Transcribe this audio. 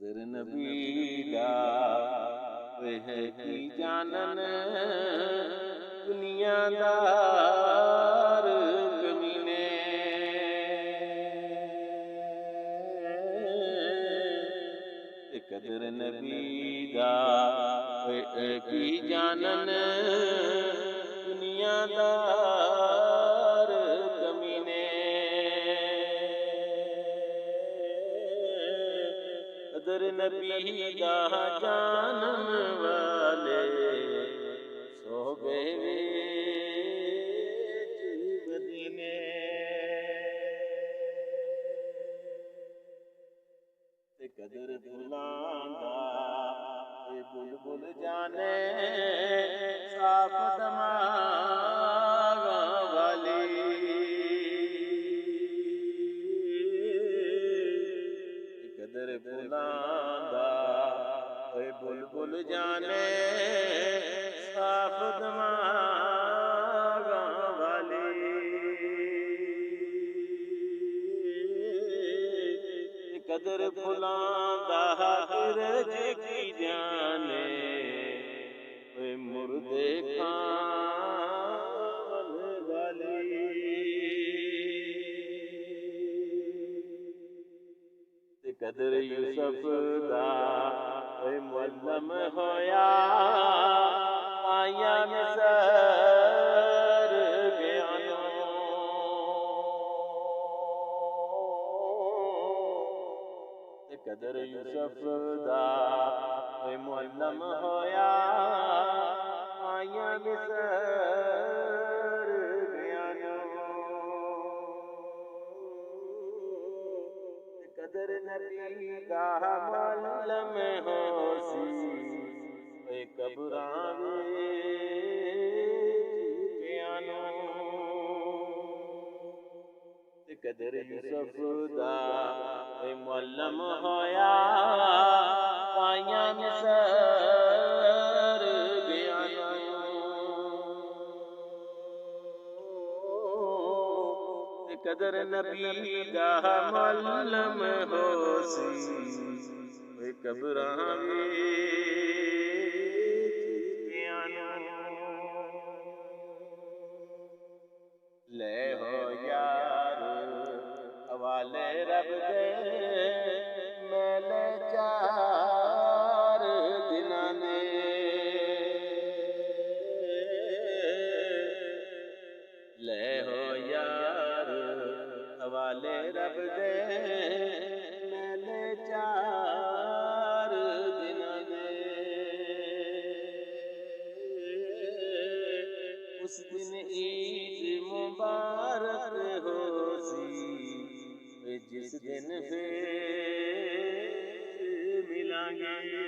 कदर नबी दा वह की जानन दुनियादार कमीने। कदर नबी दा वह की जानन दुनियादार कमीने। कदर नबी दा जानन वाले सो गए मदीने। ते कदर भुलांदा ते बुलबुल जाने साफ दमागा वाली। कदर भुलांदा ते बुलबुल जाने साफ दमागा वाली। कदर भुलांदा तिरज की जाने वे मुर्दे खान वाली। कदर यूसुफ दा वे मुअल्लम होया आया मिसर गयानो। कदर यूसुफ दा वे मुअल्लम होया आया मिसर गयानो। कदर नबी दा मुअल्लम होसी वे कब्रां विच गयानो। कदर यूसुफ दा वे मुअल्लम होया पाया मिसर गयानो। कदर नबी दा मुअल्लम होसी वे कब्रां विच गयानो। ले हो यार हवाले रब दे मेले चार दिनां दे। ले हो यार हवाले रब दे मेले चार दिनां दे। उस दिन ईद मुबारक होसी जिस दिन फिर मिलांगे।